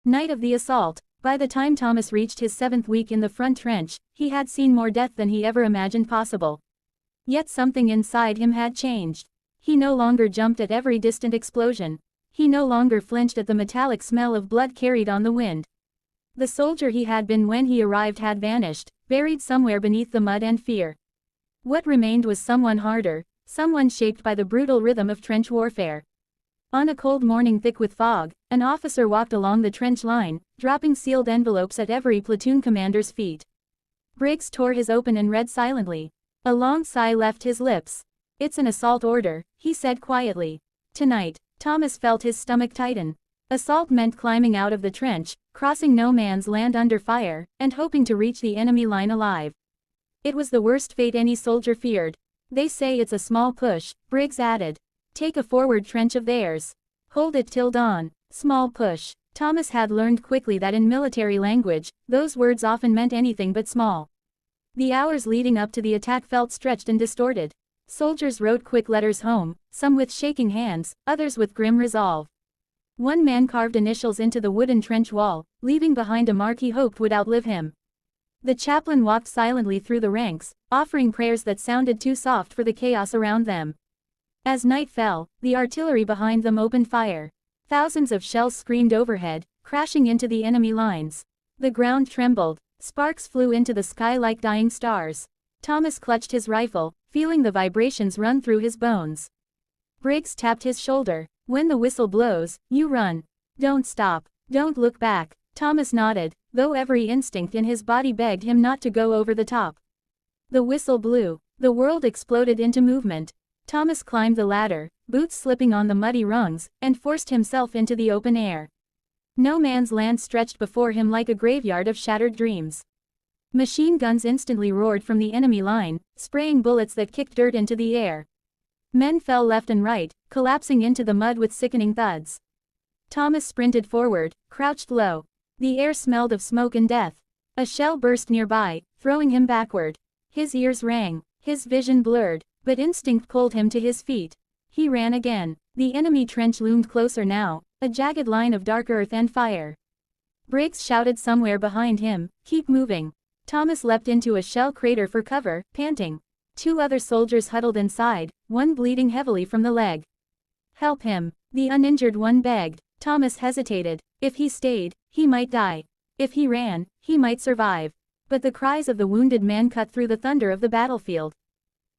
Night of the assault. By the time Thomas reached his 7th week in the front trench, he had seen more death than he ever imagined possible. Yet something inside him had changed. He no longer jumped at every distant explosion. He no longer flinched at the metallic smell of blood carried on the wind. The soldier he had been when he arrived had vanished, buried somewhere beneath the mud and fear. What remained was someone harder, someone shaped by the brutal rhythm of trench warfare. On a cold morning thick with fog, an officer walked along the trench line, dropping sealed envelopes at every platoon commander's feet. Briggs tore his open and read silently. A long sigh left his lips. "It's an assault order," he said quietly. Tonight, Thomas felt his stomach tighten. Assault meant climbing out of the trench, crossing no man's land under fire, and hoping to reach the enemy line alive. It was the worst fate any soldier feared. "They say it's a small push," Briggs added. "Take a forward trench of theirs. Hold it till dawn." Small push. Thomas had learned quickly that in military language, those words often meant anything but small. The hours leading up to the attack felt stretched and distorted. Soldiers wrote quick letters home, some with shaking hands, others with grim resolve. One man carved initials into the wooden trench wall, leaving behind a mark he hoped would outlive him. The chaplain walked silently through the ranks, offering prayers that sounded too soft for the chaos around them. As night fell, the artillery behind them opened fire. Thousands of shells screamed overhead, crashing into the enemy lines. The ground trembled, sparks flew into the sky like dying stars. Thomas clutched his rifle, feeling the vibrations run through his bones. Briggs tapped his shoulder. "When the whistle blows, you run. Don't stop. Don't look back." Thomas nodded, though every instinct in his body begged him not to go over the top. The whistle blew. The world exploded into movement. Thomas climbed the ladder, boots slipping on the muddy rungs, and forced himself into the open air. No man's land stretched before him like a graveyard of shattered dreams. Machine guns instantly roared from the enemy line, spraying bullets that kicked dirt into the air. Men fell left and right, collapsing into the mud with sickening thuds. Thomas sprinted forward, crouched low. The air smelled of smoke and death. A shell burst nearby, throwing him backward. His ears rang, his vision blurred, but instinct pulled him to his feet. He ran again. The enemy trench loomed closer now, a jagged line of dark earth and fire. Briggs shouted somewhere behind him, "Keep moving." Thomas leapt into a shell crater for cover, panting. 2 other soldiers huddled inside, one bleeding heavily from the leg. "Help him," the uninjured one begged. Thomas hesitated. If he stayed, he might die. If he ran, he might survive. But the cries of the wounded man cut through the thunder of the battlefield.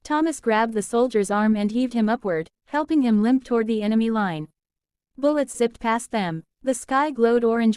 Thomas grabbed the soldier's arm and heaved him upward, helping him limp toward the enemy line. Bullets zipped past them. The sky glowed orange.